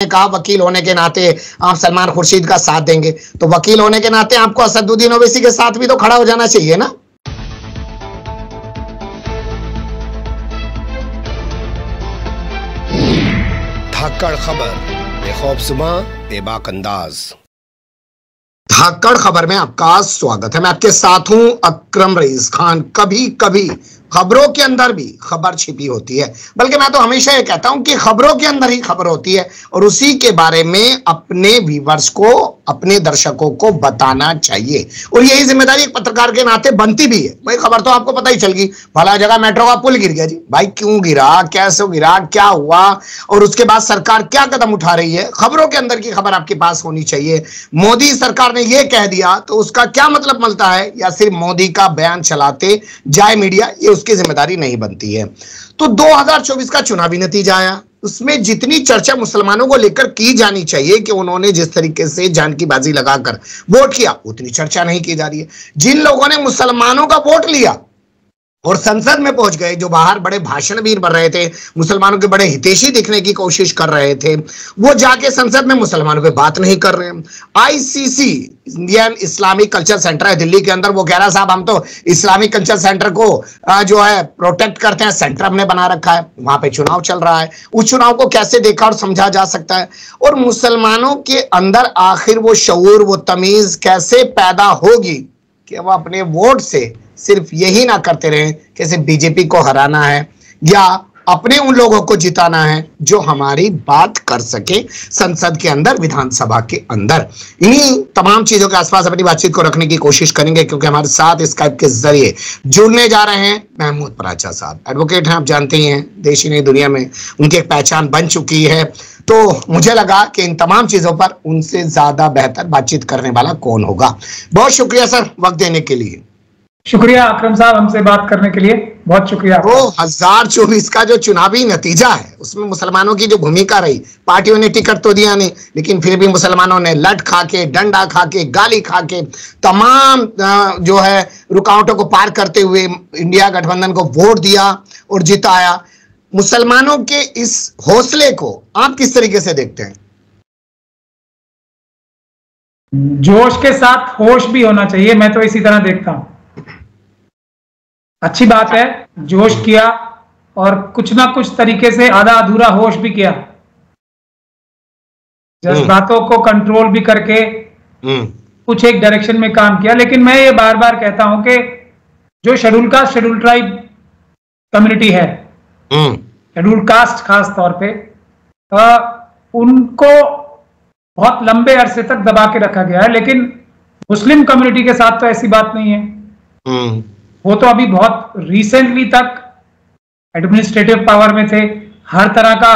कहा वकील होने के नाते आप सलमान खुर्शीद का साथ देंगे, तो वकील होने के नाते आपको असदुद्दीन ओवैसी के साथ भी तो खड़ा हो जाना चाहिए ना। धाकड़ खबर, बेखौफजुमा बेबाक अंदाज। धाकड़ खबर में आपका स्वागत है। मैं आपके साथ हूं अकरम रईस खान। कभी कभी खबरों के अंदर भी खबर छिपी होती है, बल्कि मैं तो हमेशा ये कहता हूं कि खबरों के अंदर ही खबर होती है और उसी के बारे में अपने व्यूअर्स को, अपने दर्शकों को बताना चाहिए। और यही जिम्मेदारी एक पत्रकार के नाते बनती भी है। भाई खबर तो आपको पता ही चल गई, भला जगह मेट्रो का पुल गिर गया जी, भाई क्यों गिरा, कैसे गिरा, क्या हुआ और उसके बाद सरकार क्या कदम उठा रही है, खबरों के अंदर की खबर आपके पास होनी चाहिए। मोदी सरकार ने यह कह दिया तो उसका क्या मतलब मिलता है, या सिर्फ मोदी का बयान चलाते जाए मीडिया, ये उसकी जिम्मेदारी नहीं बनती है। तो 2024 का चुनावी नतीजा आया, उसमें जितनी चर्चा मुसलमानों को लेकर की जानी चाहिए कि उन्होंने जिस तरीके से जान की बाजी लगाकर वोट किया, उतनी चर्चा नहीं की जा रही है। जिन लोगों ने मुसलमानों का वोट लिया और संसद में पहुंच गए, जो बाहर बड़े भाषण भी बन रहे थे, मुसलमानों के बड़े हितैषी दिखने की कोशिश कर रहे थे, वो जाके संसद में मुसलमानों पे बात नहीं कर रहे हैं। ICC, Indian Islamic culture centre है दिल्ली के अंदर, वो कह रहा साहब हम तो इस्लामिक कल्चर सेंटर को जो है प्रोटेक्ट करते हैं, सेंटर हमने बना रखा है, वहां पे चुनाव चल रहा है, उस चुनाव को कैसे देखा और समझा जा सकता है। और मुसलमानों के अंदर आखिर वो शऊर, वो तमीज कैसे पैदा होगी कि वो अपने वोट से सिर्फ यही ना करते रहे कि सिर्फ बीजेपी को हराना है या अपने उन लोगों को जिताना है जो हमारी बात कर सके संसद के अंदर, विधानसभा के अंदर। इन्हीं तमाम चीजों के आसपास अपनी बातचीत को रखने की कोशिश करेंगे, क्योंकि हमारे साथ स्काइप के जरिए जुड़ने जा रहे हैं महमूद पराचा साहब। एडवोकेट हैं, आप जानते ही हैं, देश ही नहीं दुनिया में उनकी एक पहचान बन चुकी है। तो मुझे लगा कि इन तमाम चीजों पर उनसे ज्यादा बेहतर बातचीत करने वाला कौन होगा। बहुत शुक्रिया सर वक्त देने के लिए। शुक्रिया अकरम साहब, हमसे बात करने के लिए बहुत शुक्रिया। 2024 का जो चुनावी नतीजा है उसमें मुसलमानों की जो भूमिका रही, पार्टियों ने टिकट तो दिया नहीं, लेकिन फिर भी मुसलमानों ने लठ खा के, डंडा खा के, गाली खा के, तमाम जो है रुकावटों को पार करते हुए इंडिया गठबंधन को वोट दिया और जिताया। मुसलमानों के इस हौसले को आप किस तरीके से देखते हैं? जोश के साथ होश भी होना चाहिए, मैं तो इसी तरह देखता हूं। अच्छी बात है, जोश किया और कुछ ना कुछ तरीके से आधा अधूरा होश भी किया, जज्बातों को कंट्रोल भी करके कुछ एक डायरेक्शन में काम किया। लेकिन मैं ये बार बार कहता हूं कि जो schedule caste, schedule tribe community है, शेड्यूल कास्ट खास तौर पे, उनको बहुत लंबे अरसे तक दबा के रखा गया है। लेकिन मुस्लिम कम्युनिटी के साथ तो ऐसी बात नहीं है। वो तो अभी बहुत रिसेंटली तक एडमिनिस्ट्रेटिव पावर में थे, हर तरह का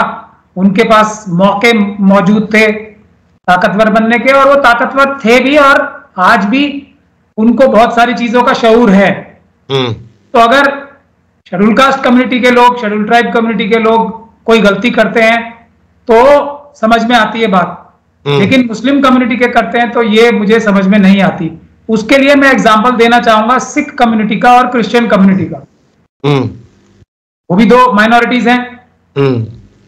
उनके पास मौके मौजूद थे ताकतवर बनने के, और वो ताकतवर थे भी और आज भी उनको बहुत सारी चीजों का शऊर है। तो अगर शेड्यूल कास्ट कम्युनिटी के लोग, शेड्यूल ट्राइब कम्युनिटी के लोग कोई गलती करते हैं तो समझ में आती है बात, लेकिन मुस्लिम कम्युनिटी के करते हैं तो ये मुझे समझ में नहीं आती। उसके लिए मैं एग्जांपल देना चाहूंगा सिख कम्युनिटी का और क्रिश्चियन कम्युनिटी का। वो भी दो माइनॉरिटीज हैं,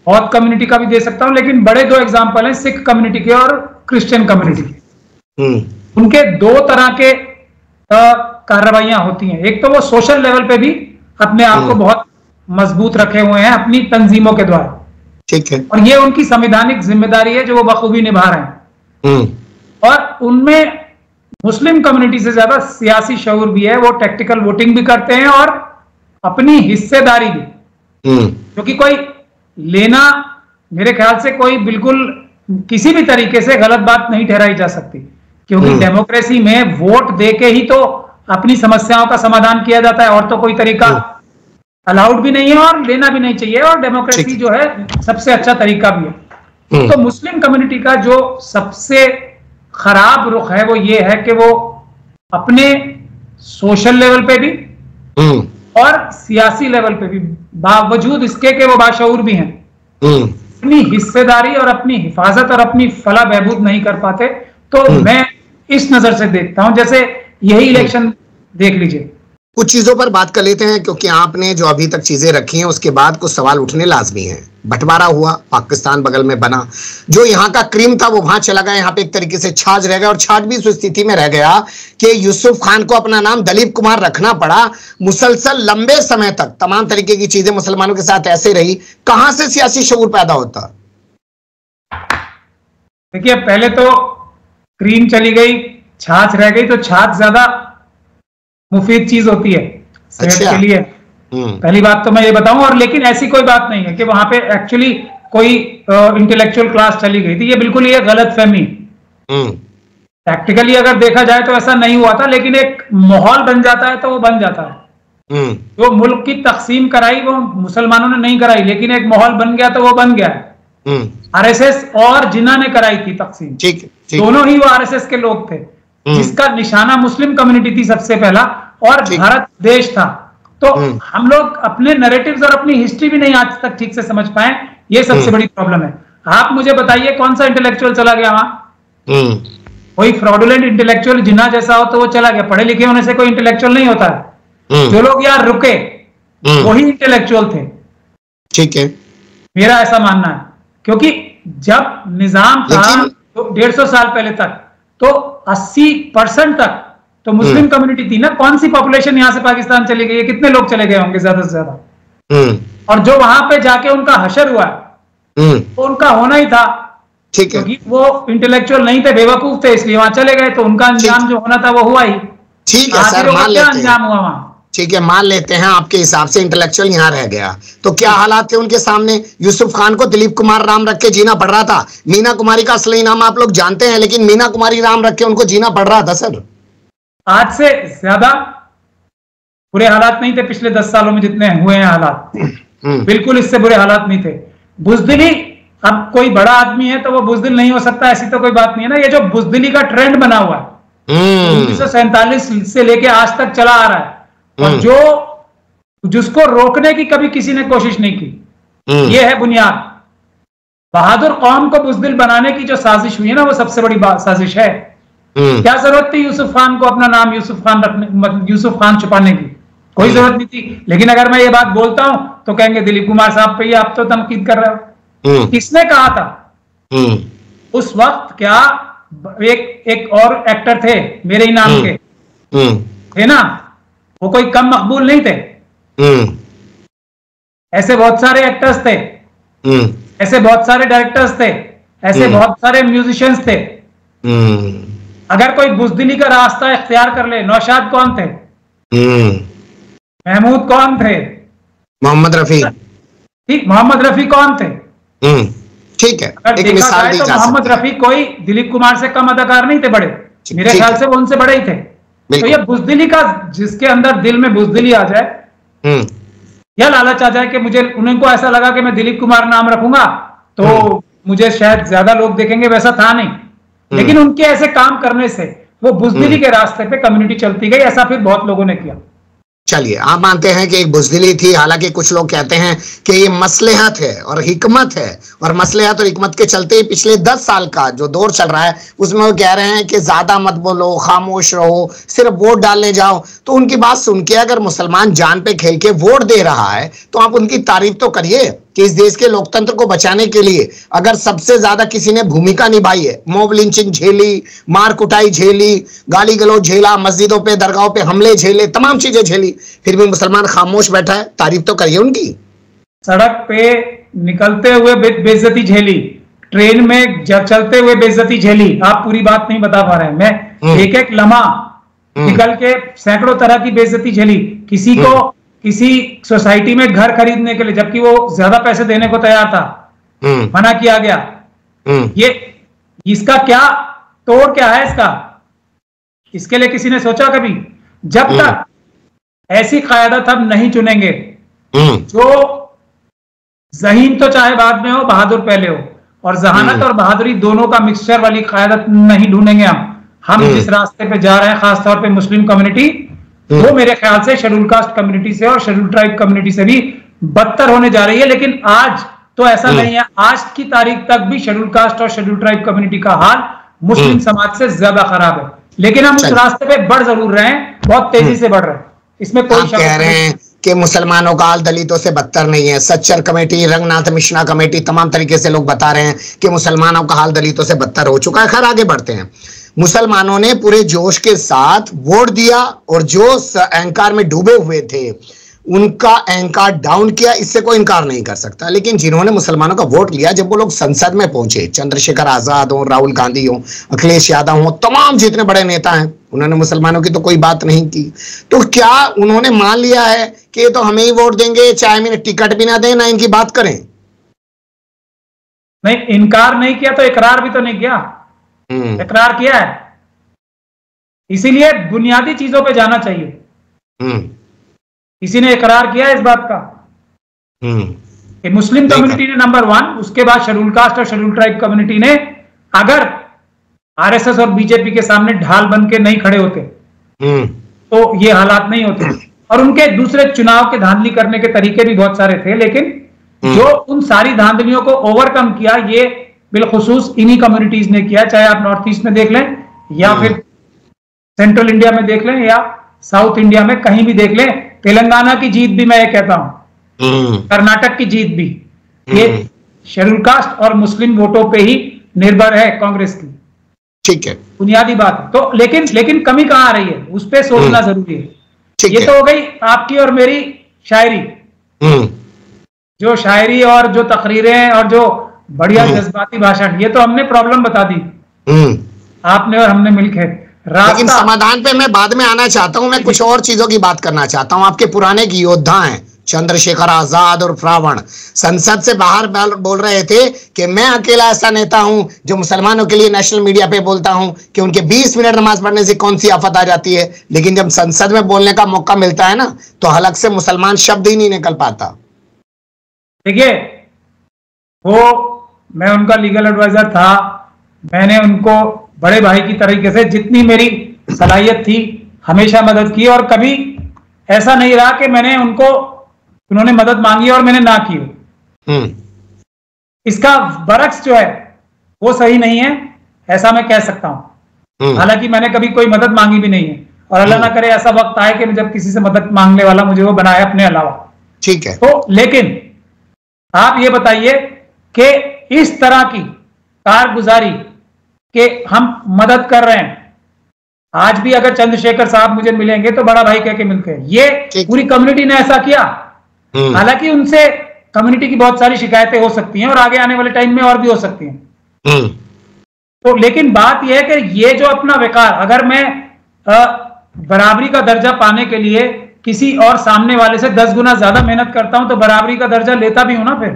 और कम्युनिटी का भी दे सकता हूं, लेकिन बड़े दो एग्जांपल हैं सिख कम्युनिटी के और क्रिश्चियन कम्युनिटी के। उनके दो तरह के कार्रवाइयां होती हैं। एक तो वो सोशल लेवल पे भी अपने आप को बहुत मजबूत रखे हुए हैं अपनी तंजीमों के द्वारा, ठीक है, और ये उनकी संवैधानिक जिम्मेदारी है जो वो बखूबी निभा रहे हैं। और उनमें मुस्लिम कम्युनिटी से ज्यादा सियासी शऊर भी है, वो टैक्टिकल वोटिंग भी करते हैं और अपनी हिस्सेदारी भी, क्योंकि कोई लेना, मेरे ख्याल से कोई बिल्कुल किसी भी तरीके से गलत बात नहीं ठहराई जा सकती, क्योंकि डेमोक्रेसी में वोट देके ही तो अपनी समस्याओं का समाधान किया जाता है, और तो कोई तरीका अलाउड भी नहीं है और लेना भी नहीं चाहिए, और डेमोक्रेसी जो है सबसे अच्छा तरीका भी है। तो मुस्लिम कम्युनिटी का जो सबसे खराब रुख है वो ये है कि वो अपने सोशल लेवल पे भी और सियासी लेवल पे भी, बावजूद इसके कि वो बाशऊर भी हैं, अपनी हिस्सेदारी और अपनी हिफाजत और अपनी फलाह बहबूद नहीं कर पाते। तो मैं इस नजर से देखता हूं, जैसे यही इलेक्शन देख लीजिए, कुछ चीजों पर बात कर लेते हैं, क्योंकि आपने जो अभी तक चीजें रखी हैं उसके बाद कुछ सवाल उठने लाजमी हैं। बंटवारा हुआ, पाकिस्तान बगल में बना, जो यहाँ का क्रीम था वो वहां चला गया, यहाँ पे एक तरीके से छाछ रह गया, और छाछ भी उस स्थिति में रह गया कि यूसुफ खान को अपना नाम दलीप कुमार रखना पड़ा। मुसलसल लंबे समय तक तमाम तरीके की चीजें मुसलमानों के साथ ऐसे रही। कहां से सियासी शऊर पैदा होता? देखिए, पहले तो क्रीम चली गई, छाछ रह गई, तो छाछ ज्यादा मुफीद चीज होती है सेहत के लिए। पहली बात तो मैं ये बताऊं, और लेकिन ऐसी कोई बात नहीं है कि वहां पे एक्चुअली कोई इंटेलेक्चुअल क्लास चली गई थी, ये बिल्कुल ये गलत फहमी। प्रैक्टिकली अगर देखा जाए तो ऐसा नहीं हुआ था, लेकिन एक माहौल बन जाता है तो वो बन जाता है। जो मुल्क की तकसीम कराई वो मुसलमानों ने नहीं कराई, लेकिन एक माहौल बन गया तो वो बन गया है। आरएसएस और जिन्ना ने कराई थी तकसीम, दोनों ही वो आरएसएस के लोग थे, जिसका निशाना मुस्लिम कम्युनिटी थी सबसे पहला, और भारत देश था। तो हम लोग अपने नैरेटिव्स और अपनी हिस्ट्री भी नहीं आज तक ठीक से समझ पाए, ये सबसे बड़ी प्रॉब्लम है। आप मुझे बताइए कौन सा इंटेलेक्चुअल चला गया वहां? कोई फ्रॉडुलेंट इंटेलेक्चुअल जिन्ना जैसा हो तो वो चला गया, पढ़े लिखे होने से कोई इंटेलेक्चुअल नहीं होता है। जो लोग यार रुके वही इंटेलेक्चुअल थे, ठीक है, मेरा ऐसा मानना है। क्योंकि जब निजाम था 150 साल पहले तक, तो 80% तक तो मुस्लिम कम्युनिटी थी ना। कौन सी पॉपुलेशन यहां से पाकिस्तान चली गई है? कितने लोग चले गए होंगे ज्यादा से ज्यादा। और जो वहां पे जाके उनका हशर हुआ तो उनका होना ही था, ठीक है, क्योंकि वो इंटेलेक्चुअल नहीं थे, बेवकूफ थे, इसलिए वहां चले गए, तो उनका अंजाम जो होना था वो हुआ ही। ठीक है सर, मान लेते अंजाम हुआ वहां, ठीक है, मान लेते हैं आपके हिसाब से इंटेलेक्चुअल यहाँ रह गया, तो क्या हालात थे उनके सामने? यूसुफ खान को दिलीप कुमार राम रख के जीना पड़ रहा था। मीना कुमारी का असली नाम आप लोग जानते हैं, लेकिन मीना कुमारी राम रख के उनको जीना पड़ रहा था सर। आज से ज्यादा बुरे हालात नहीं थे पिछले 10 सालों में जितने हुए हैं हालात, बिल्कुल इससे बुरे हालात नहीं थे। बुजदिली, अब कोई बड़ा आदमी है तो वो बुजदिल नहीं हो सकता, ऐसी तो कोई बात नहीं है ना। ये जो बुजदिली का ट्रेंड बना हुआ है 1947 से लेके आज तक चला आ रहा है, और जिसको रोकने की कभी किसी ने कोशिश नहीं की, ये है बुनियाद। बहादुर कौम को बुजदिल बनाने की जो साजिश हुई है ना, वो सबसे बड़ी साजिश है। क्या जरूरत थी यूसुफ खान को अपना नाम यूसुफ खान रखने, यूसुफ खान छुपाने की? कोई जरूरत नहीं थी। लेकिन अगर मैं ये बात बोलता हूं तो कहेंगे दिलीप कुमार साहब पे आप तो तनकीद कर रहे हो। किसने कहा था उस वक्त? क्या एक और एक्टर थे मेरे ही नाम के, थे ना, वो कोई कम मकबूल नहीं थे। ऐसे बहुत सारे एक्टर्स थे, ऐसे बहुत सारे डायरेक्टर्स थे, ऐसे बहुत सारे म्यूजिशियंस थे। अगर कोई बुजदिली का रास्ता इख्तियार कर ले, नौशाद कौन थे? महमूद कौन थे? मोहम्मद रफी। ठीक, मोहम्मद रफी कौन थे? ठीक है, एक मिसाल दी जा सकती है। मोहम्मद रफी कोई दिलीप कुमार से कम अदाकार नहीं थे, बड़े, मेरे ख्याल से वो उनसे बड़े ही थे। तो ये बुजदिली का, जिसके अंदर दिल में बुजदिली आ जाए या लालच आ जाए कि मुझे, उनको ऐसा लगा कि मैं दिलीप कुमार नाम रखूंगा तो मुझे शायद ज्यादा लोग देखेंगे, वैसा था नहीं। लेकिन उनके ऐसे काम करने से वो बुजदिली के रास्ते पे कम्युनिटी चलती गई। ऐसा फिर बहुत लोगों ने किया। चलिए, आप मानते हैं कि एक बुजदिली थी, हालांकि कुछ लोग कहते हैं कि ये मसलहत है और हिकमत है, और मसलहत और हिकमत के चलते ही पिछले 10 साल का जो दौर चल रहा है उसमें वो कह रहे हैं कि ज्यादा मत बोलो, खामोश रहो, सिर्फ वोट डालने जाओ। तो उनकी बात सुन के अगर मुसलमान जान पे खेल के वोट दे रहा है तो आप उनकी तारीफ तो करिए कि इस देश के लोकतंत्र को बचाने के लिए अगर सबसे ज्यादा किसी ने भूमिका निभाई है, मॉब लिंचिंग झेली, मार कुटाई झेली, गाली गलौज झेला, मस्जिदों पे दरगाहों पे हमले झेले, तमाम चीजें झेली, फिर भी मुसलमान खामोश बैठा है, तारीफ तो करिए उनकी। सड़क पे निकलते हुए बेइज्जती झेली, ट्रेन में चलते हुए बेइज्जती झेली। आप पूरी बात नहीं बता पा रहे हैं, मैं एक एक लम्हा निकल के सैकड़ों तरह की बेइज्जती झेली। किसी को किसी सोसाइटी में घर खरीदने के लिए, जबकि वो ज्यादा पैसे देने को तैयार था, मना किया गया। ये इसका क्या तोड़ क्या है इसका? इसके लिए किसी ने सोचा कभी? जब तक ऐसी क़यादत हम नहीं चुनेंगे, जो ज़हीन तो चाहे बाद में हो, बहादुर पहले हो, और जहानत और बहादुरी दोनों का मिक्सचर वाली क़यादत नहीं ढूंढेंगे हम जिस रास्ते पे जा रहे हैं, खासतौर पे मुस्लिम कम्युनिटी, वो मेरे ख्याल से शेड्यूल कास्ट कम्युनिटी से और शेड्यूल ट्राइब कम्युनिटी से भी बदतर होने जा रही है। लेकिन आज तो ऐसा नहीं है। आज की तारीख तक भी शेड्यूल कास्ट और शेड्यूल ट्राइब कम्युनिटी का हाल मुस्लिम समाज से ज्यादा खराब है, लेकिन हम उस रास्ते पे बढ़ जरूर रहे हैं, बहुत तेजी से बढ़ रहे हैं। इसमें कोई शक कह रहे हैं कि मुसलमानों का हाल दलितों से बदतर नहीं है। सच्चर कमेटी, रंगनाथ मिश्रा कमेटी, तमाम तरीके से लोग बता रहे हैं कि मुसलमानों का हाल दलितों से बदतर हो चुका है। खैर आगे बढ़ते हैं। मुसलमानों ने पूरे जोश के साथ वोट दिया और जो अहंकार में डूबे हुए थे उनका अहंकार डाउन किया, इससे कोई इनकार नहीं कर सकता। लेकिन जिन्होंने मुसलमानों का वोट लिया, जब वो लोग संसद में पहुंचे, चंद्रशेखर आजाद हो, राहुल गांधी हो, अखिलेश यादव हो, तमाम जितने बड़े नेता हैं, उन्होंने मुसलमानों की तो कोई बात नहीं की। तो क्या उन्होंने मान लिया है कि ये तो हमें ही वोट देंगे, चाहे हमें टिकट भी ना दें, ना इनकी बात करें? नहीं, इनकार नहीं किया तो इकरार भी तो नहीं किया। इकरार किया है। इसीलिए बुनियादी चीजों पे जाना चाहिए। किसी ने इकरार किया इस बात का कि मुस्लिम कम्युनिटी ने नंबर 1, उसके बाद शेड्यूल कास्ट और शेड्यूल ट्राइब कम्युनिटी ने, अगर आरएसएस और बीजेपी के सामने ढाल बन के नहीं खड़े होते तो ये हालात नहीं होते। और उनके दूसरे चुनाव के धांधली करने के तरीके भी बहुत सारे थे, लेकिन जो उन सारी धांधलियों को ओवरकम किया, ये बिलखुसूस इन्हीं कम्युनिटीज ने किया। चाहे आप नॉर्थ ईस्ट में देख लें, या फिर सेंट्रल इंडिया में देख लें, या साउथ इंडिया में कहीं भी देख लें। तेलंगाना की जीत भी मैं ये कहता हूं, कर्नाटक की जीत भी, ये शेड्यूल कास्ट और मुस्लिम वोटों पे ही निर्भर है कांग्रेस की। ठीक है, बुनियादी बात है। तो लेकिन कमी कहां आ रही है, उस पर सोचना जरूरी है। ये तो हो गई आपकी और मेरी शायरी, जो शायरी और जो तकरीरें और जो बढ़िया जज्बाती भाषण, ये तो हमने प्रॉब्लम बता दी, आपने और हमने मिलकर। लेकिन समाधान पे मैं बाद में आना चाहता हूं। मैं कुछ और चीजों की बात करना चाहता हूं। आपके पुराने की योद्धा हैं चंद्रशेखर आजाद और रावण, संसद से बाहर बोल रहे थे कि मैं अकेला ऐसा नेता हूं जो मुसलमानों के लिए नेशनल मीडिया पे बोलता हूं कि उनके 20 मिनट नमाज पढ़ने से कौन सी आफत आ जाती है। लेकिन जब संसद में बोलने का मौका मिलता है ना, तो हलक से मुसलमान शब्द ही नहीं निकल पाता। देखिए, वो मैं उनका लीगल एडवाइजर था, मैंने उनको बड़े भाई की तरीके से जितनी मेरी सलाहियत थी हमेशा मदद की, और कभी ऐसा नहीं रहा कि मैंने उन्होंने मदद मांगी और मैंने ना की। इसका बरक्स जो है वो सही नहीं है, ऐसा मैं कह सकता हूं। हालांकि मैंने कभी कोई मदद मांगी भी नहीं है, और अल्लाह ना करे ऐसा वक्त आए कि जब किसी से मदद मांगने वाला मुझे वो बनाए अपने अलावा। ठीक है। तो लेकिन आप ये बताइए कि इस तरह की कारगुजारी कि हम मदद कर रहे हैं, आज भी अगर चंद्रशेखर साहब मुझे मिलेंगे तो बड़ा भाई कह के मिलते हैं। ये पूरी कम्युनिटी ने ऐसा किया। हालांकि उनसे कम्युनिटी की बहुत सारी शिकायतें हो सकती हैं और आगे आने वाले टाइम में और भी हो सकती हैं। तो लेकिन बात यह है कि ये जो अपना विकार, अगर मैं बराबरी का दर्जा पाने के लिए किसी और सामने वाले से 10 गुना ज्यादा मेहनत करता हूं तो बराबरी का दर्जा लेता भी हूं ना फिर।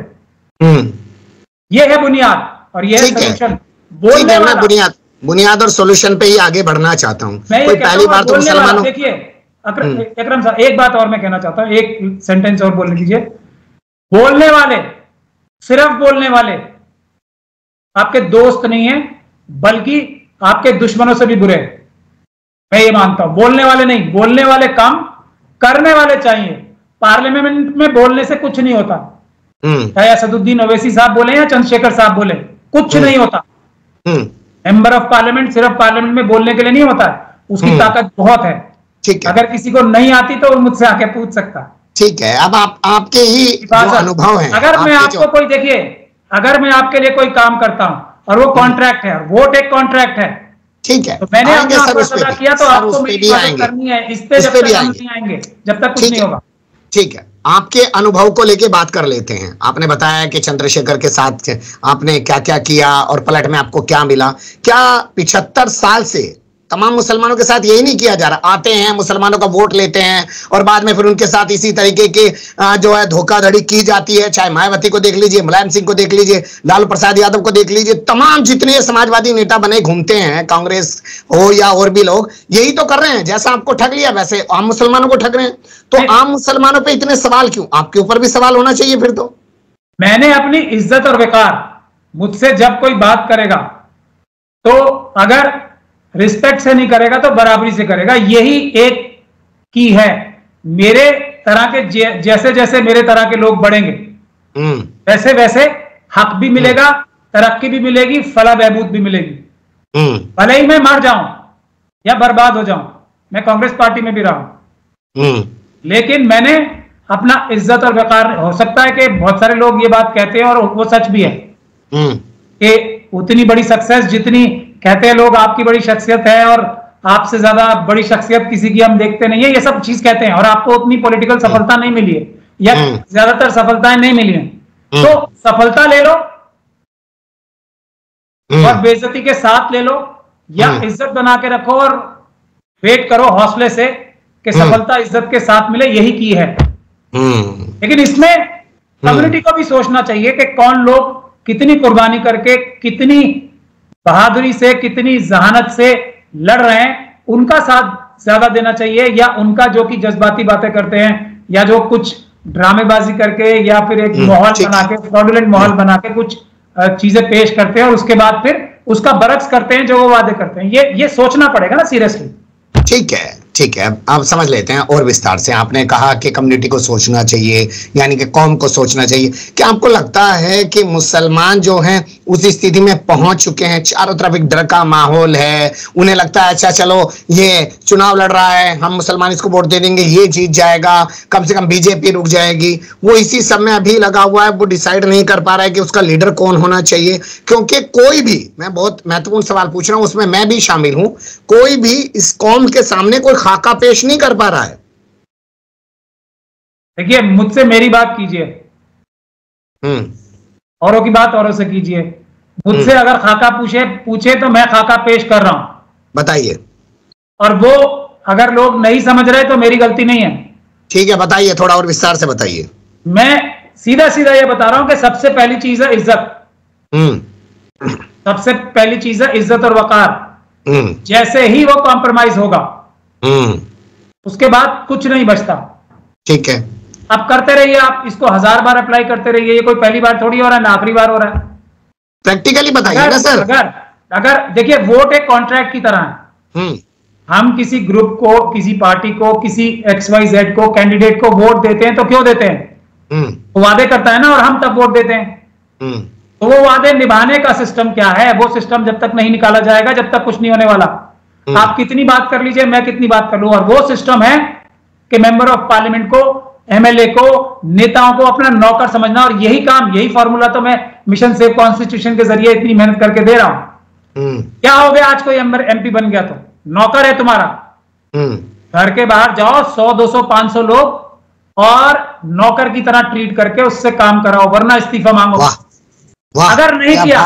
ये है बुनियाद और ये है सोल्यूशन। बुनियाद और सॉल्यूशन पे ही आगे बढ़ना चाहता हूं। कोई पहली बार तो मुसलमानों, देखिए अकरम साहब, एक बात और मैं कहना चाहता हूं, एक सेंटेंस और बोलने दीजिए। बोलने वाले, सिर्फ बोलने वाले आपके दोस्त नहीं है, बल्कि आपके दुश्मनों से भी बुरे हैं, मैं ये मानता हूं। बोलने वाले नहीं, बोलने वाले कम, करने वाले चाहिए। पार्लियामेंट में बोलने से कुछ नहीं होता, चाहे असदुद्दीन ओवैसी साहब बोले या चंद्रशेखर साहब बोले, कुछ नहीं होता। मेंबर ऑफ पार्लियामेंट सिर्फ पार्लियामेंट में बोलने के लिए नहीं होता है, उसकी ताकत बहुत है। ठीक है, अगर किसी को नहीं आती तो वो मुझसे आके पूछ सकता। ठीक है, अब आपके ही अनुभव है। अगर मैं आपको कोई, देखिए, अगर मैं आपके लिए कोई काम करता हूं और वो कॉन्ट्रैक्ट है, वोट एक कॉन्ट्रैक्ट है, ठीक है, तो मैंने अपना फैसला किया तो आपको मेरी मदद करनी है। इस पे जब तक हम नहीं आएंगे, जब तक कुछ नहीं होगा। ठीक है, आपके अनुभव को लेके बात कर लेते हैं। आपने बताया कि चंद्रशेखर के साथ आपने क्या क्या किया और पलट में आपको क्या मिला। क्या 75 साल से तमाम मुसलमानों के साथ यही नहीं किया जा रहा? आते हैं, मुसलमानों का वोट लेते हैं और बाद में फिर उनके साथ इसी तरीके के जो है धोखाधड़ी की जाती है। चाहे मायावती को देख लीजिए, मुलायम सिंह को देख लीजिए, लालू प्रसाद यादव को देख लीजिए, तमाम जितने समाजवादी नेता बने घूमते हैं, कांग्रेस हो या और भी लोग, यही तो कर रहे हैं। जैसा आपको ठग लिया वैसे आम मुसलमानों को ठग रहे हैं। तो आम मुसलमानों पर इतने सवाल क्यों? आपके ऊपर भी सवाल होना चाहिए फिर तो। मैंने अपनी इज्जत और वकार, मुझसे जब कोई बात करेगा तो अगर रिस्पेक्ट से नहीं करेगा तो बराबरी से करेगा। यही एक की है। मेरे तरह के जैसे जैसे मेरे तरह के लोग बढ़ेंगे वैसे वैसे हक भी मिलेगा, तरक्की भी मिलेगी, फला बहबूद भी मिलेगी। भले ही मैं मर जाऊं या बर्बाद हो जाऊं, मैं कांग्रेस पार्टी में भी रहा हूं, लेकिन मैंने अपना इज्जत और वकार, हो सकता है कि बहुत सारे लोग ये बात कहते हैं और वो सच भी है कि उतनी बड़ी सक्सेस जितनी कहते हैं लोग आपकी बड़ी शख्सियत है और आपसे ज्यादा बड़ी शख्सियत किसी की हम देखते नहीं है, ये सब चीज कहते हैं, और आपको उतनी पॉलिटिकल सफलता नहीं मिली है या ज्यादातर सफलताएं नहीं मिली हैं, तो सफलता ले लो और बेइज्जती के साथ ले लो, या इज्जत बना के रखो और वेट करो हौसले से कि सफलता इज्जत के साथ मिले, यही की है। लेकिन इसमें कम्युनिटी को भी सोचना चाहिए कि कौन लोग कितनी कुर्बानी करके, कितनी बहादुरी से, कितनी जहानत से लड़ रहे हैं, उनका साथ ज्यादा देना चाहिए, या उनका जो कि जज्बाती बातें करते हैं या जो कुछ ड्रामेबाजी करके या फिर एक माहौल बना के, फ्रॉडुलेंट माहौल बना के कुछ चीजें पेश करते हैं और उसके बाद फिर उसका बरक्स करते हैं जो वो वादे करते हैं। ये सोचना पड़ेगा ना सीरियसली। ठीक है, आप समझ लेते हैं और विस्तार से। आपने कहा कि कम्युनिटी को सोचना चाहिए, यानी कि कौम को सोचना चाहिए। क्या आपको लगता है कि मुसलमान जो हैं उस स्थिति में पहुंच चुके हैं, चारों तरफ एक डर का माहौल है, उन्हें लगता है अच्छा चलो ये चुनाव लड़ रहा है, हम मुसलमान इसको वोट दे देंगे, ये जीत जाएगा, कम से कम बीजेपी रुक जाएगी, वो इसी समय अभी लगा हुआ है, वो डिसाइड नहीं कर पा रहा है कि उसका लीडर कौन होना चाहिए? क्योंकि कोई भी, मैं बहुत महत्वपूर्ण सवाल पूछ रहा हूं, उसमें मैं भी शामिल हूं, कोई भी इस कौम के सामने कोई खाका पेश नहीं कर पा रहा है। देखिए, मुझसे मेरी बात कीजिए, औरों की बात औरों से कीजिए। मुझसे अगर खाका पूछे तो मैं खाका पेश कर रहा हूं, बताइए। और वो अगर लोग नहीं समझ रहे तो मेरी गलती नहीं है। ठीक है, बताइए, थोड़ा और विस्तार से बताइए। मैं सीधा सीधा ये बता रहा हूं कि सबसे पहली चीज है इज्जत। सबसे पहली चीज है इज्जत और वकार। जैसे ही वो कॉम्प्रोमाइज होगा उसके बाद कुछ नहीं बचता। ठीक है, अब करते रहिए, आप इसको 1000 बार अप्लाई करते रहिए, ये कोई पहली बार थोड़ी हो रहा है, ना आखिरी बार हो रहा है। प्रैक्टिकली बताइए ना सर। अगर देखिए, वोट एक कॉन्ट्रैक्ट की तरह है। हम किसी ग्रुप को, किसी पार्टी को, किसी XYZ को, कैंडिडेट को वोट देते हैं तो क्यों देते हैं? वो वादे करता है ना, और हम तब वोट देते हैं। तो वो वादे निभाने का सिस्टम क्या है? वो सिस्टम जब तक नहीं निकाला जाएगा, जब तक कुछ नहीं होने वाला। आप कितनी बात कर लीजिए, मैं कितनी बात कर लूं, और वो सिस्टम है कि मेंबर ऑफ पार्लियामेंट को, MLA को, नेताओं को अपना नौकर समझना। और यही काम, यही फॉर्मूला तो मैं मिशन सेव कॉन्स्टिट्यूशन के जरिए इतनी मेहनत करके दे रहा हूं। क्या हो गया, आज कोई MP बन गया तो नौकर है तुम्हारा। घर के बाहर जाओ, 100, 200, 500 लोग, और नौकर की तरह ट्रीट करके उससे काम कराओ, वरना इस्तीफा मांगो। अगर नहीं किया,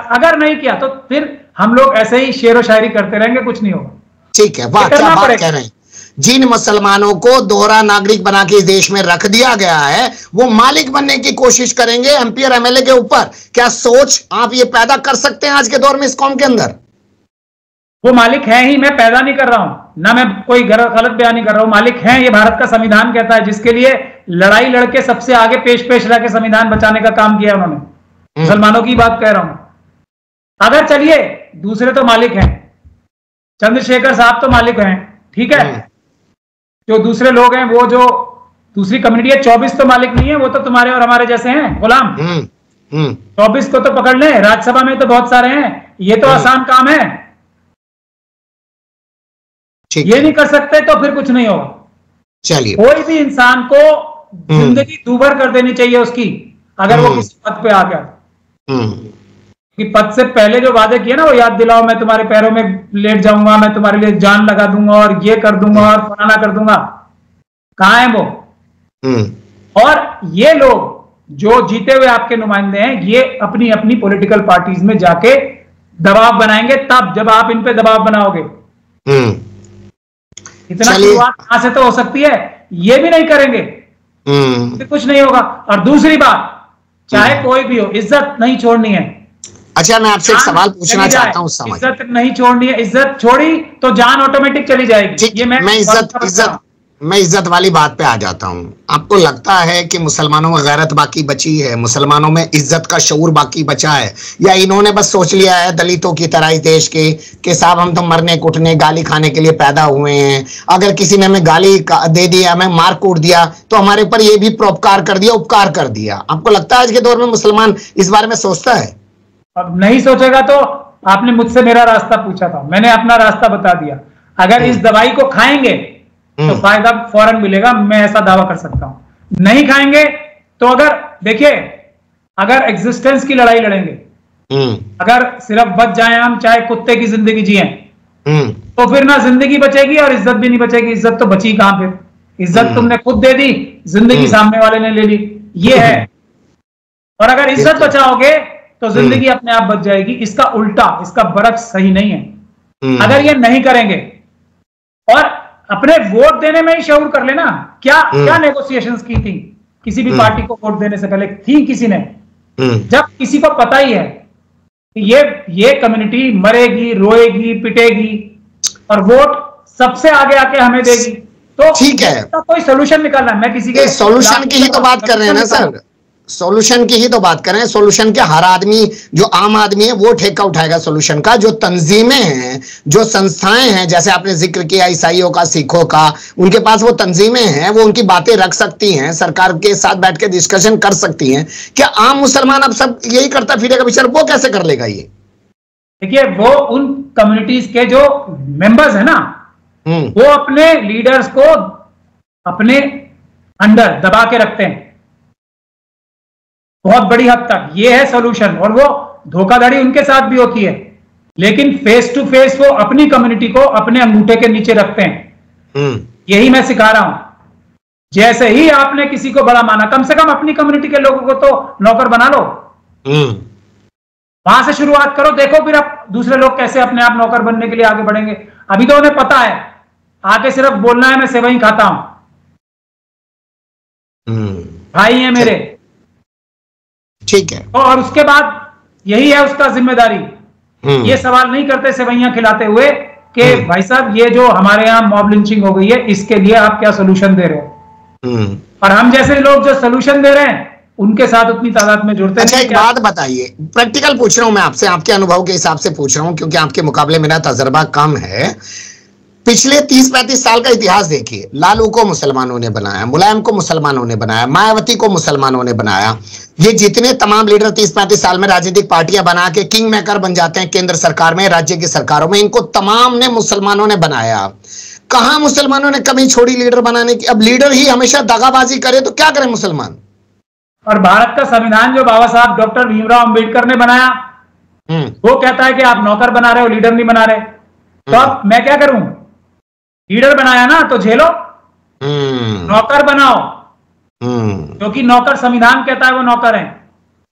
अगर नहीं किया तो फिर हम लोग ऐसे ही शेरो शायरी करते रहेंगे, कुछ नहीं होगा। ठीक है, वाह, क्या बात कह रहे हैं। जिन मुसलमानों को दोहरा नागरिक बना के इस देश में रख दिया गया है, वो मालिक बनने की कोशिश करेंगे MP और MLA के ऊपर। क्या सोच आप ये पैदा कर सकते हैं आज के दौर में इस कौम के अंदर? वो मालिक है ही, मैं पैदा नहीं कर रहा हूं ना, मैं कोई गलत बयान नहीं कर रहा हूं। मालिक है, ये भारत का संविधान कहता है, जिसके लिए लड़ाई लड़के सबसे आगे पेश रह के संविधान बचाने का काम किया उन्होंने। मुसलमानों की बात कह रहा हूं। अगर चलिए, दूसरे तो मालिक हैं, चंद्रशेखर साहब तो मालिक हैं, ठीक है। जो दूसरे लोग हैं, वो जो दूसरी कम्युनिटी है, 24 तो मालिक नहीं है, वो तो तुम्हारे और हमारे जैसे हैं, गुलाम। 24 को तो पकड़ लें, राज्यसभा में तो बहुत सारे हैं, ये तो आसान काम है। ये नहीं कर सकते तो फिर कुछ नहीं होगा। चलिए, कोई भी इंसान को जिंदगी दूभर कर देनी चाहिए उसकी, अगर वो किसी पद पे आ गया। कि पद से पहले जो वादे किए ना, वो याद दिलाओ, मैं तुम्हारे पैरों में लेट जाऊंगा, मैं तुम्हारे लिए जान लगा दूंगा, और ये कर दूंगा और फलाना कर दूंगा। कहां है वो? और ये लोग जो जीते हुए आपके नुमाइंदे हैं, ये अपनी अपनी पॉलिटिकल पार्टीज में जाके दबाव बनाएंगे, तब जब आप इन पे दबाव बनाओगे। इतना शुरुआत कहां से तो हो सकती है, ये भी नहीं करेंगे तो कुछ नहीं होगा। और दूसरी बात, चाहे कोई भी हो, इज्जत नहीं छोड़नी है। अच्छा, मैं आपसे एक सवाल पूछना चाहता हूं। इज्जत नहीं छोड़नी है, इज्जत छोड़ी तो जान ऑटोमेटिक चली जाएगी। ये मैं इज्जत वाली बात पे आ जाता हूं। आपको लगता है कि मुसलमानों में गैरत बाकी बची है, मुसलमानों में इज्जत का शऊर बाकी बचा है, या इन्होंने बस सोच लिया है दलितों की तरह इस देश के कि साहब हम तो मरने कुटने गाली खाने के लिए पैदा हुए हैं, अगर किसी ने हमें गाली दे दिया, हमें मार कूट दिया, तो हमारे ऊपर ये भी परोपकार कर दिया, उपकार कर दिया। आपको लगता है आज के दौर में मुसलमान इस बारे में सोचता है? अब नहीं सोचेगा तो आपने मुझसे मेरा रास्ता पूछा था, मैंने अपना रास्ता बता दिया। अगर इस दवाई को खाएंगे तो फायदा फौरन मिलेगा, मैं ऐसा दावा कर सकता हूं। नहीं खाएंगे तो अगर देखिए, अगर एग्जिस्टेंस की लड़ाई लड़ेंगे, अगर सिर्फ बच जाए हम, चाहे कुत्ते की जिंदगी जिए, तो फिर ना जिंदगी बचेगी और इज्जत भी नहीं बचेगी। इज्जत तो बची कहां? फिर इज्जत तुमने खुद दे दी, जिंदगी सामने वाले ने ले ली, ये है। और अगर इज्जत बचाओगे तो जिंदगी अपने आप बच जाएगी। इसका उल्टा, इसका बरक्स सही नहीं है। अगर ये नहीं करेंगे और अपने वोट देने में ही शऊर कर लेना, क्या क्या नेगोशिएशंस की थी किसी भी पार्टी को वोट देने से पहले? थी किसी ने? जब किसी को पता ही है कि ये कम्युनिटी मरेगी, रोएगी, पिटेगी और वोट सबसे आगे आके हमें देगी, तो ठीक है, तो कोई सोल्यूशन निकालना। मैं किसी के सोल्यूशन की ही तो बात कर रहे हैं ना सर, सॉल्यूशन की ही तो बात करें। सॉल्यूशन के हर आदमी, जो आम आदमी है वो ठेका उठाएगा सॉल्यूशन का। जो तंजीमें हैं, जो संस्थाएं हैं, जैसे आपने जिक्र किया ईसाइयों का, सिखों का, उनके पास वो तंजीमें हैं, वो उनकी बातें रख सकती हैं, सरकार के साथ बैठ के डिस्कशन कर सकती हैं। क्या आम मुसलमान अब सब यही करता फिरेगा बेचारा? वो कैसे कर लेगा ये? देखिए, वो उन कम्युनिटीज के जो मेंबर्स है ना, वो अपने लीडर्स को अपने अंडर दबा के रखते हैं बहुत बड़ी हद तक। ये है सोल्यूशन। और वो धोखाधड़ी उनके साथ भी होती है, लेकिन फेस टू फेस वो अपनी कम्युनिटी को अपने अंगूठे के नीचे रखते हैं। यही मैं सिखा रहा हूं। जैसे ही आपने किसी को बड़ा माना, कम से कम अपनी कम्युनिटी के लोगों को तो नौकर बना लो। वहां से शुरुआत करो, देखो फिर आप दूसरे लोग कैसे अपने आप नौकर बनने के लिए आगे बढ़ेंगे। अभी तो उन्हें पता है, आके सिर्फ बोलना है मैं सेवई खाता हूं, भाई है मेरे, ठीक है। और उसके बाद यही है उसका जिम्मेदारी। ये सवाल नहीं करते सेवैयां खिलाते हुए कि भाई साहब ये जो हमारे यहाँ मॉब लिंचिंग हो गई है, इसके लिए आप क्या सोल्यूशन दे रहे हो? और हम जैसे लोग जो सोल्यूशन दे रहे हैं उनके साथ उतनी तादाद में जुड़ते हैं। अच्छा, एक बात बताइए, प्रैक्टिकल पूछ रहा हूं मैं आपसे, आपके अनुभव के हिसाब से पूछ रहा हूं, क्योंकि आपके मुकाबले मेरा तजर्बा कम है। पिछले 30-35 साल का इतिहास देखिए। लालू को मुसलमानों ने बनाया, मुलायम को मुसलमानों ने बनाया, मायावती को मुसलमानों ने बनाया। ये जितने तमाम लीडर 30-35 साल में राजनीतिक पार्टियां बना के किंग मेकर बन जाते हैं केंद्र सरकार में, राज्य की सरकारों में, इनको तमाम ने मुसलमानों ने बनाया। कहां मुसलमानों ने कमी छोड़ी लीडर बनाने की? अब लीडर ही हमेशा दगाबाजी करे तो क्या करें मुसलमान? और भारत का संविधान जो बाबा साहब डॉक्टर भीमराव अंबेडकर ने बनाया, वो कहता है कि आप नौकर बना रहे हो, लीडर नहीं बना रहे। तो अब मैं क्या करूं? लीडर बनाया ना तो झेलो, नौकर बनाओ, क्योंकि नौकर संविधान कहता है वो नौकर है।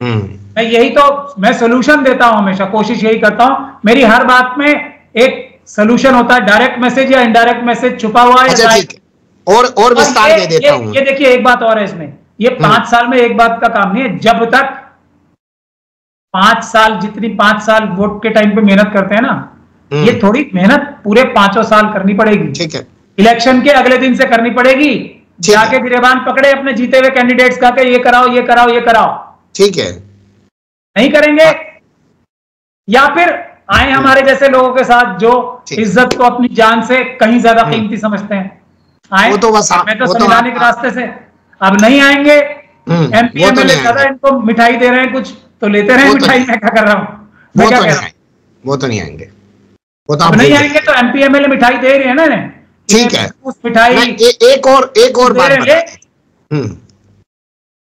मैं यही तो मैं सोल्यूशन देता हूं, हमेशा कोशिश यही करता हूं। मेरी हर बात में एक सोल्यूशन होता है, डायरेक्ट मैसेज या इनडायरेक्ट मैसेज छुपा हुआ है। अच्छा, ठीक है। और विस्तार दे देता हूं। ये देखिए, एक बात और है इसमें, ये 5 साल में एक बात का काम नहीं है। जब तक 5 साल, जितनी 5 साल वोट के टाइम पे मेहनत करते हैं ना, ये थोड़ी मेहनत पूरे 5 साल करनी पड़ेगी। ठीक है। इलेक्शन के अगले दिन से करनी पड़ेगी। जाके गिरेबान पकड़े अपने जीते हुए कैंडिडेट्स का के ये कराओ, ये कराओ, ये कराओ। ठीक है। नहीं करेंगे या फिर आए हमारे जैसे लोगों के साथ जो इज्जत को अपनी जान से कहीं ज्यादा कीमती समझते हैं, आए। मैं तो संवैधानिक रास्ते से। अब नहीं आएंगे, एमपी एमएलए ज्यादा इनको मिठाई दे रहे हैं कुछ, तो लेते रहे मिठाई। मैं क्या कर रहा हूँ? मैं क्या कह रहा हूँ? वो तो नहीं आएंगे, वो तो नहीं आएंगे। तो एमपी एमएलए मिठाई दे रहे हैं ना इन्हें। ठीक है, उस मिठाई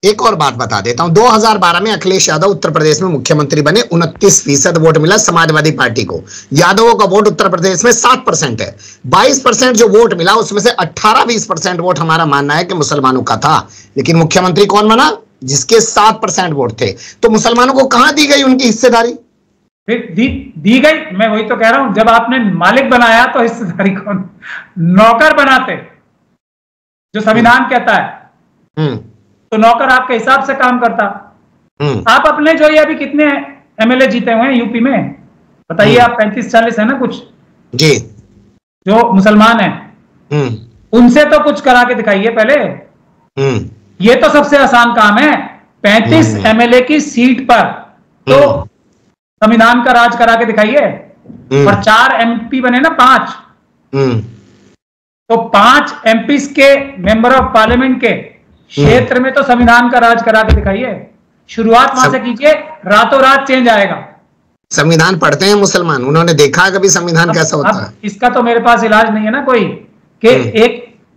एक और बात बता देता हूं। 2012 में अखिलेश यादव उत्तर प्रदेश में मुख्यमंत्री बने। 29% वोट मिला समाजवादी पार्टी को। यादवों का वोट उत्तर प्रदेश में 7% है। 22% जो वोट मिला उसमें से 18-20% वोट हमारा मानना है कि मुसलमानों का था। लेकिन मुख्यमंत्री कौन बना? जिसके 7% वोट थे। तो मुसलमानों को कहां दी गई उनकी हिस्सेदारी? फिर दी गई। मैं वही तो कह रहा हूं, जब आपने मालिक बनाया तो हिस्सेदारी कौन? नौकर बनाते, जो संविधान कहता है, तो नौकर आपके हिसाब से काम करता। आप अपने जो ये अभी कितने एमएलए जीते हुए हैं यूपी में, बताइए आप, 35-40 है ना कुछ जी, जो मुसलमान हैं, उनसे तो कुछ करा के दिखाइए पहले। ये तो सबसे आसान काम है। 35 एमएलए की सीट पर तो संविधान का राज करा के दिखाइए। और 4 एमपी बने ना, 5, तो 5 एमपी के मेंबर ऑफ पार्लियामेंट के क्षेत्र में तो संविधान का राज करा के दिखाइए। शुरुआत वहां से कीजिए, रातों रात चेंज आएगा। संविधान पढ़ते हैं मुसलमान, उन्होंने देखा कभी संविधान कैसा होता है? इसका तो मेरे पास इलाज नहीं है ना कोई, कि एक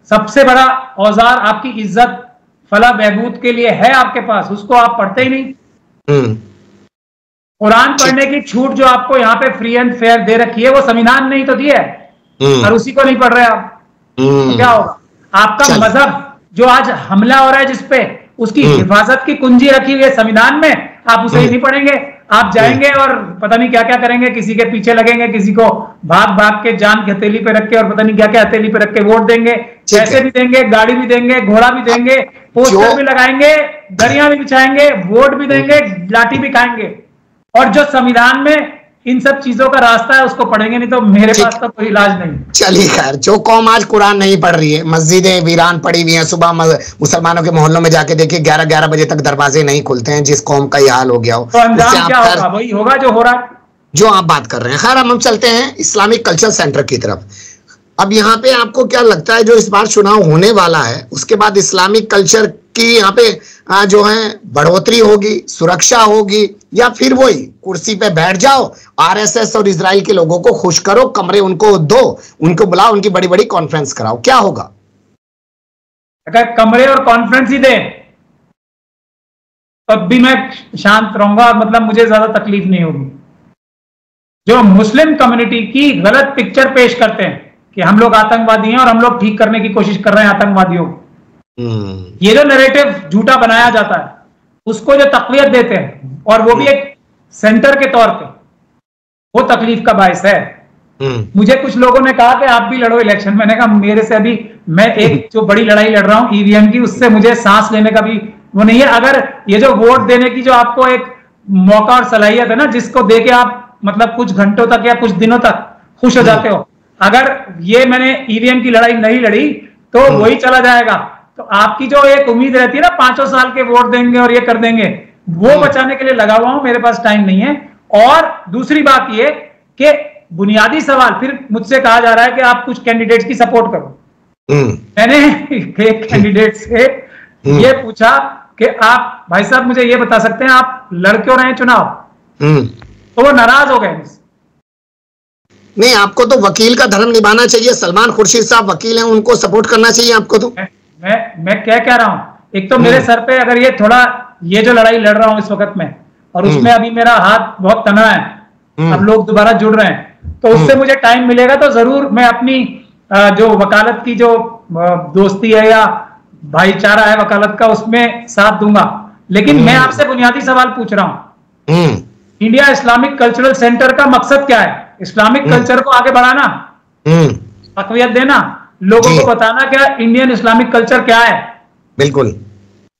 सबसे बड़ा औजार आपकी इज्जत फला बहबूद के लिए है आपके पास, उसको आप पढ़ते ही नहीं। कुरान पढ़ने की छूट जो आपको यहाँ पे फ्री एंड फेयर दे रखी है, वो संविधान ने ही तो दी है, और उसी को नहीं पढ़ रहे आप, तो क्या होगा? आपका मजहब जो आज हमला हो रहा है जिसपे, उसकी हिफाजत की कुंजी रखी हुई है संविधान में, आप उसे ही नहीं पढ़ेंगे। आप जाएंगे और पता नहीं क्या क्या करेंगे, किसी के पीछे लगेंगे, किसी को भाग भाग के जान की हथेली पे रख के और पता नहीं क्या क्या हथेली पे रख के वोट देंगे, पैसे भी देंगे, गाड़ी भी देंगे, घोड़ा भी देंगे, पोस्टर भी लगाएंगे, दरिया भी बिछाएंगे, वोट भी देंगे, लाठी भी खाएंगे, और जो संविधान में इन सब चीजों का रास्ता है उसको पढ़ेंगे नहीं, तो मेरे पास तो कोई इलाज नहीं। चलिए खैर, जो कौम आज कुरान नहीं पढ़ रही है, मस्जिदें वीरान पड़ी हुई हैं, सुबह मुसलमानों के मोहल्लों में जाके देखिए 11-11 बजे तक दरवाजे नहीं खुलते हैं, जिस कौम का ये हाल हो गया हो, तो अंजाम क्या होगा? वही होगा जो हो रहा है, जो आप बात कर रहे हैं। खैर, हम चलते हैं इस्लामिक कल्चर सेंटर की तरफ। अब यहाँ पे आपको क्या लगता है, जो इस बार चुनाव होने वाला है उसके बाद इस्लामिक कल्चर की यहाँ पे जो है बढ़ोतरी होगी, सुरक्षा होगी, या फिर वही कुर्सी पे बैठ जाओ, आरएसएस और इजराइल के लोगों को खुश करो, कमरे उनको दो, उनको बुलाओ, उनकी बड़ी बड़ी कॉन्फ्रेंस कराओ, क्या होगा? अगर कमरे और कॉन्फ्रेंस ही दे तब भी मैं शांत रहूंगा, मतलब मुझे ज्यादा तकलीफ नहीं होगी। जो मुस्लिम कम्युनिटी की गलत पिक्चर पेश करते हैं कि हम लोग आतंकवादी हैं और हम लोग ठीक करने की कोशिश कर रहे हैं आतंकवादियों को, ये जो नैरेटिव झूठा बनाया जाता है, उसको जो तकवीत देते हैं, और वो भी एक सेंटर के तौर पे, वो तकलीफ का बायस है। मुझे कुछ लोगों ने कहा कि आप भी लड़ो इलेक्शन, मैंने कहा मेरे से अभी, मैं एक जो बड़ी लड़ाई लड़ रहा हूं ईवीएम की, उससे मुझे सांस लेने का भी वो नहीं है। अगर ये जो वोट देने की जो आपको एक मौका और सलाहियत है ना, जिसको देके आप मतलब कुछ घंटों तक या कुछ दिनों तक खुश हो जाते हो, अगर ये मैंने ईवीएम की लड़ाई नहीं लड़ी तो वही चला जाएगा। तो आपकी जो एक उम्मीद रहती है ना 5 साल के वोट देंगे और ये कर देंगे, वो बचाने के लिए लगा हुआ हूं, मेरे पास टाइम नहीं है। और दूसरी बात ये कि बुनियादी सवाल फिर मुझसे कहा जा रहा है कि आप कुछ कैंडिडेट्स की सपोर्ट करो। मैंने एक कैंडिडेट से ये पूछा कि आप भाई साहब मुझे ये बता सकते हैं आप लड़ क्यों रहे हैं चुनाव, तो वो नाराज हो गए। नहीं, आपको तो वकील का धर्म निभाना चाहिए। सलमान खुर्शीद साहब वकील हैं, उनको सपोर्ट करना चाहिए आपको। तो मैं क्या कह रहा हूं, एक तो मेरे सर पे अगर ये थोड़ा ये जो लड़ाई लड़ रहा हूं इस वक्त में, और उसमें अभी मेरा हाथ बहुत तना है, अब लोग दोबारा जुड़ रहे हैं, तो उससे मुझे टाइम मिलेगा तो जरूर मैं अपनी जो वकालत की जो दोस्ती है या भाईचारा है वकालत का, उसमें साथ दूंगा। लेकिन मैं आपसे बुनियादी सवाल पूछ रहा हूं, इंडिया इस्लामिक कल्चरल सेंटर का मकसद क्या है? इस्लामिक कल्चर को आगे बढ़ाना, तकवीत देना, लोगों को बताना क्या इंडियन इस्लामिक कल्चर क्या है। बिल्कुल,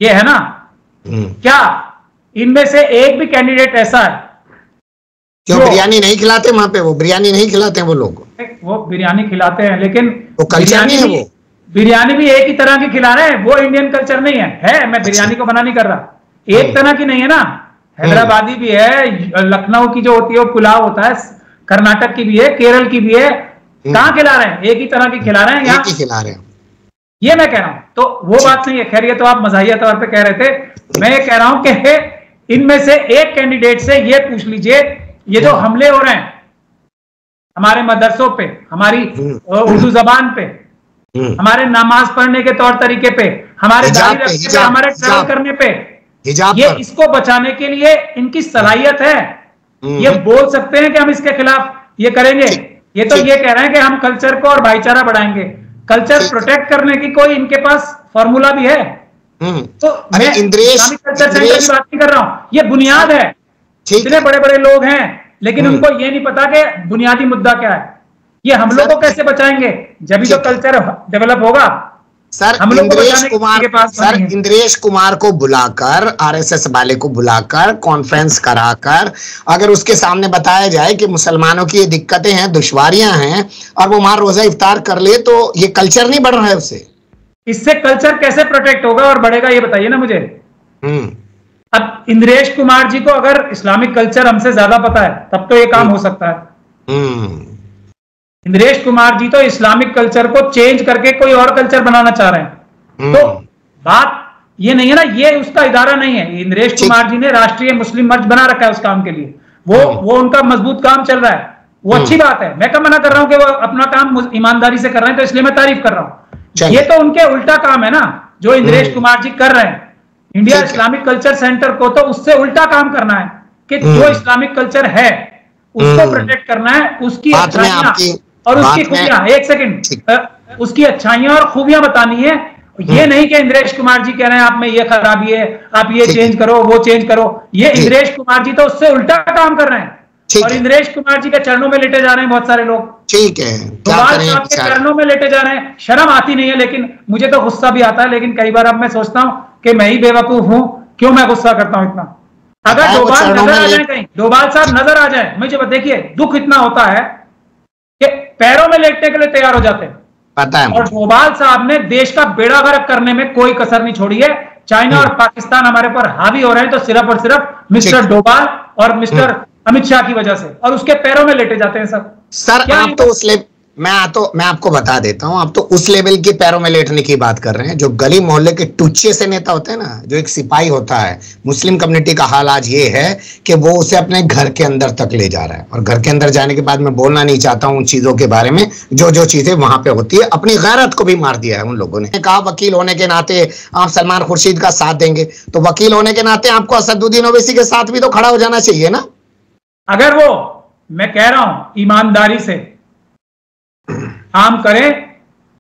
ये है ना। क्या इनमें से एक भी कैंडिडेट ऐसा है जो बिरयानी नहीं खिलाते वहां पे? वो बिरयानी नहीं खिलाते हैं वो लोग। वो बिरयानी खिलाते हैं, लेकिन वो कल्चर नहीं है। वो बिरयानी भी एक ही तरह की खिला रहे हैं, वो इंडियन कल्चर नहीं है। मैं बिरयानी को मना नहीं कर रहा, एक तरह की नहीं है ना, हैदराबादी भी है, लखनऊ की जो होती है वो पुलाव होता है, कर्नाटक की भी है, केरल की भी है। कहाँ खिला रहे हैं? एक ही तरह की खिला रहे हैं, यहाँ खिला रहे हैं। ये मैं कह रहा हूं, तो वो बात नहीं है। खैर, ये तो आप मजाहिया तौर पे कह रहे थे, मैं ये कह रहा हूं कि इनमें से एक कैंडिडेट से ये पूछ लीजिए, ये जो हमले हो रहे हैं हमारे मदरसों पे, हमारी उर्दू जबान पे, हमारे नमाज पढ़ने के तौर तरीके पे, हमारे दाढ़ी रखने पे, हमारे ट्रैवल करने पे, ये इसको बचाने के लिए इनकी सलाहियत है। ये बोल सकते हैं कि हम इसके खिलाफ ये करेंगे। ये तो ये कह रहे हैं कि हम कल्चर को और भाईचारा बढ़ाएंगे। कल्चर प्रोटेक्ट करने की कोई इनके पास फॉर्मूला भी है। तो मैं इस्लामिक कल्चर सेंटर की बात नहीं कर रहा हूं, ये बुनियाद है। इतने बड़े बड़े लोग हैं, लेकिन उनको ये नहीं पता कि बुनियादी मुद्दा क्या है। ये हम लोग को कैसे बचाएंगे? जब भी तो कल्चर डेवलप होगा। सर इंद्रेश कुमार को बुलाकर, आरएसएस वाले को बुलाकर, कॉन्फ्रेंस कराकर, अगर उसके सामने बताया जाए कि मुसलमानों की ये दिक्कतें हैं, दुश्वारियां हैं, और वो वहां रोजा इफ्तार कर ले, तो ये कल्चर नहीं बढ़ रहा है उससे। इससे कल्चर कैसे प्रोटेक्ट होगा और बढ़ेगा, ये बताइए ना मुझे। अब इंद्रेश कुमार जी को अगर इस्लामिक कल्चर हमसे ज्यादा पता है, तब तो ये काम हो सकता है। इंद्रेश कुमार जी तो इस्लामिक कल्चर को चेंज करके कोई और कल्चर बनाना चाह रहे हैं। तो बात ये नहीं है ना, ये उसका इदारा नहीं है। इंद्रेश कुमार जी ने राष्ट्रीय मुस्लिम मंच बना रखा है उस काम के लिए, वो उनका मजबूत काम चल रहा है, वो अच्छी बात है। मैं कब मना कर रहा हूं कि वो अपना काम ईमानदारी से कर रहे हैं, तो इसलिए मैं तारीफ कर रहा हूं। ये तो उनके उल्टा काम है ना जो इंद्रेश कुमार जी कर रहे हैं। इंडिया इस्लामिक कल्चर सेंटर को तो उससे उल्टा काम करना है कि जो इस्लामिक कल्चर है उसको प्रोटेक्ट करना है, उसकी अच्छाइयां और उसकी खूबियां, एक सेकंड, उसकी अच्छाइयां और खूबियां बतानी है। ये नहीं कि इंद्रेश कुमार जी कह रहे हैं आप में ये खराबी है, आप ये चेंज करो, वो चेंज करो। ये इंद्रेश कुमार जी तो उससे उल्टा काम कर रहे हैं और इंद्रेश कुमार जी के चरणों में लेटे जा रहे हैं बहुत सारे लोग। ठीक है, डोभाल साहब के चरणों में लेटे जा रहे हैं। शर्म आती नहीं है, लेकिन मुझे तो गुस्सा भी आता है। लेकिन कई बार अब मैं सोचता हूं कि मैं ही बेवकूफ हूं, क्यों मैं गुस्सा करता हूं इतना। अगर डोभाल नजर आ जाए, कहीं डोभाल साहब नजर आ जाए, मुझे देखिए दुख इतना होता है कि पैरों में लेटने के लिए तैयार हो जाते हैं। पता है। और डोभाल साहब ने देश का बेड़ा गर्क करने में कोई कसर नहीं छोड़ी है। चाइना और पाकिस्तान हमारे पर हावी हो रहे हैं तो सिर्फ और सिर्फ मिस्टर डोभाल और मिस्टर अमित शाह की वजह से, और उसके पैरों में लेटे जाते हैं सब। सर आप तो मैं आपको बता देता हूं, आप तो उस लेवल के पैरों में लेटने की बात कर रहे हैं जो गली मोहल्ले के टुच्चे से नेता होते हैं ना, जो एक सिपाही होता है। मुस्लिम कम्युनिटी का हाल आज ये है कि वो उसे अपने घर के अंदर तक ले जा रहा है, और घर के अंदर जाने के बाद मैं बोलना नहीं चाहता हूं उन चीजों के बारे में जो चीजें वहां पे होती है। अपनी गैरत को भी मार दिया है उन लोगों ने। कहा वकील होने के नाते आप सलमान खुर्शीद का साथ देंगे, तो वकील होने के नाते आपको असदुद्दीन ओवैसी के साथ भी तो खड़ा हो जाना चाहिए ना। अगर वो, मैं कह रहा हूं ईमानदारी से काम करें,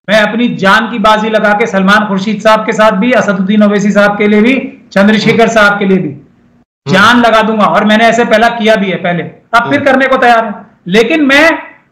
मैं अपनी जान की बाजी लगा के सलमान खुर्शीद साहब के साथ भी, असदुद्दीन ओवैसी साहब के लिए भी, चंद्रशेखर साहब के लिए भी जान लगा दूंगा। और मैंने ऐसे पहला किया भी है पहले, अब फिर करने को तैयार हूं। लेकिन मैं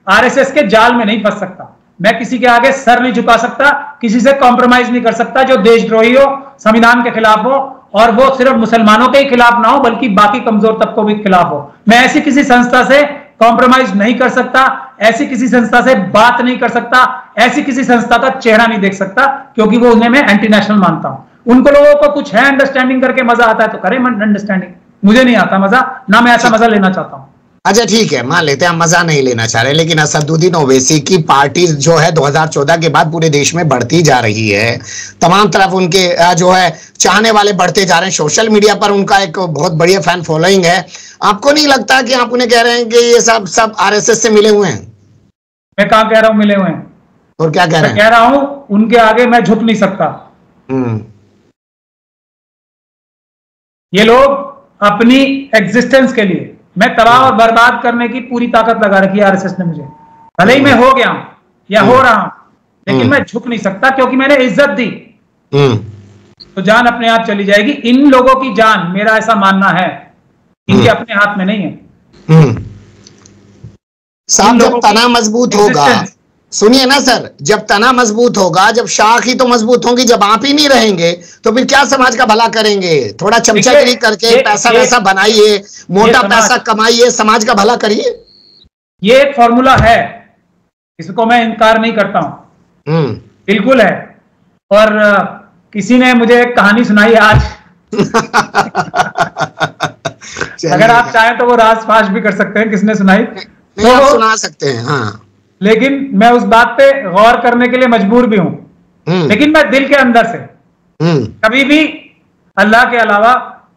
आरएसएस के जाल में नहीं फंस सकता, मैं किसी के आगे सर नहीं झुका सकता, किसी से कॉम्प्रोमाइज नहीं कर सकता जो देशद्रोही हो, संविधान के खिलाफ हो, और वो सिर्फ मुसलमानों के ही खिलाफ ना हो बल्कि बाकी कमजोर तबकों के खिलाफ हो। मैं ऐसी किसी संस्था से कॉम्प्रोमाइज नहीं कर सकता, ऐसी किसी संस्था से बात नहीं कर सकता, ऐसी किसी संस्था का चेहरा नहीं देख सकता, क्योंकि वो उन्हें मैं एंटी नेशनल मानता हूं। उनको लोगों को कुछ है अंडरस्टैंडिंग करके मजा आता है तो करें अंडरस्टैंडिंग, मुझे नहीं आता मजा, ना मैं ऐसा मजा लेना चाहता हूं। अच्छा ठीक है, मान लेते हैं मजा नहीं लेना चाह रहे, लेकिन असदुद्दीन ओवैसी की पार्टी जो है 2014 के बाद पूरे देश में बढ़ती जा रही है। तमाम तरफ उनके जो है चाहने वाले बढ़ते जा रहे हैं। सोशल मीडिया पर उनका एक बहुत बढ़िया फैन फॉलोइंग है। आपको नहीं लगता कि आप उन्हें कह रहे हैं कि ये सब आरएसएस से मिले हुए हैं? मैं कहां कह रहा हूं मिले हुए हैं, और क्या कह रहे हैं? कह रहा हूं उनके आगे मैं झुक नहीं सकता। ये लोग अपनी एग्जिस्टेंस के लिए, मैं तबाह और बर्बाद करने की पूरी ताकत लगा रखी है आरएसएस ने मुझे। भले ही मैं हो गया हूं या हो रहा हूं, लेकिन मैं झुक नहीं सकता क्योंकि मैंने इज्जत दी तो जान अपने आप चली जाएगी। इन लोगों की जान, मेरा ऐसा मानना है, इनके अपने हाथ में नहीं है। साहब जब तना मजबूत होगा, सुनिए ना सर, जब तना मजबूत होगा, जब शाख ही तो मजबूत होंगी, जब आप ही नहीं रहेंगे तो फिर क्या समाज का भला करेंगे? थोड़ा चमचागिरी करके पैसा वैसा बनाइए, मोटा पैसा कमाइए, समाज का भला करिए। ये एक फॉर्मूला है, इसको मैं इनकार नहीं करता हूं, बिल्कुल है। और किसी ने मुझे एक कहानी सुनाई आज अगर आप चाहें तो वो राज फाश भी कर सकते हैं, किसने सुनाई नहीं, आप सुना सकते हैं। हाँ, लेकिन मैं उस बात पे गौर करने के लिए मजबूर भी हूं। लेकिन मैं दिल के अंदर से कभी भी अल्लाह के अलावा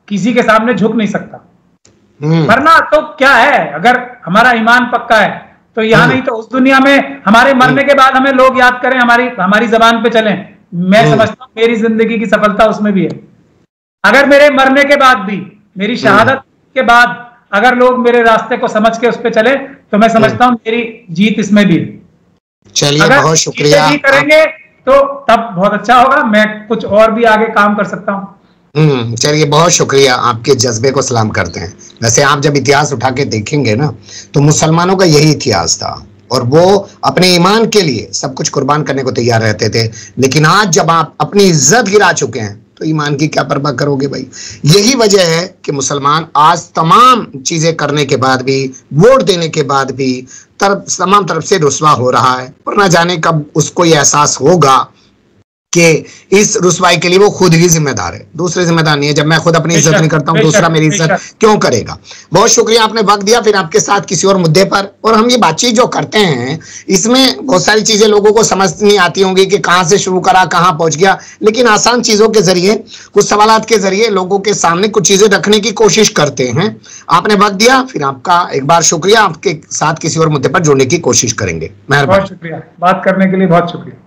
किसी के सामने झुक नहीं सकता। मरना तो क्या है, अगर हमारा ईमान पक्का है तो यहाँ नहीं तो उस दुनिया में हमारे मरने के बाद हमें लोग याद करें, हमारी जबान पे चलें। मैं समझता हूं मेरी जिंदगी की सफलता उसमें भी है। अगर मेरे मरने के बाद भी, मेरी शहादत के बाद अगर लोग मेरे रास्ते को समझ के उस पर चले तो मैं समझता हूं मेरी जीत इसमें भी है। चलिए, बहुत शुक्रिया। करेंगे तो तब बहुत अच्छा होगा, मैं कुछ और भी आगे काम कर सकता हूं। चलिए, बहुत शुक्रिया, आपके जज्बे को सलाम करते हैं। वैसे आप जब इतिहास उठा के देखेंगे ना तो मुसलमानों का यही इतिहास था, और वो अपने ईमान के लिए सब कुछ कुर्बान करने को तैयार रहते थे। लेकिन आज जब आप अपनी इज्जत गिरा चुके हैं तो ईमान की क्या परवाह करोगे भाई? यही वजह है कि मुसलमान आज तमाम चीजें करने के बाद भी, वोट देने के बाद भी तमाम तरफ से रुस्वा हो रहा है, और ना जाने कब उसको ये एहसास होगा कि इस रुस्वाई के लिए वो खुद ही जिम्मेदार है, दूसरे जिम्मेदार नहीं है। जब मैं खुद अपनी इज्जत नहीं करता हूं, दूसरा मेरी इज्जत क्यों करेगा? बहुत शुक्रिया, आपने वक्त दिया। फिर आपके साथ किसी और मुद्दे पर, और हम ये बातचीत जो करते हैं इसमें बहुत सारी चीजें लोगों को समझ नहीं आती होंगी कि कहां से शुरू करा, कहां पहुंच गया, लेकिन आसान चीजों के जरिए, कुछ सवालात के जरिए लोगों के सामने कुछ चीजें रखने की कोशिश करते हैं। आपने वक्त दिया, फिर आपका एक बार शुक्रिया। आपके साथ किसी और मुद्दे पर जुड़ने की कोशिश करेंगे। मेहरबानी। बहुत शुक्रिया, बात करने के लिए बहुत शुक्रिया।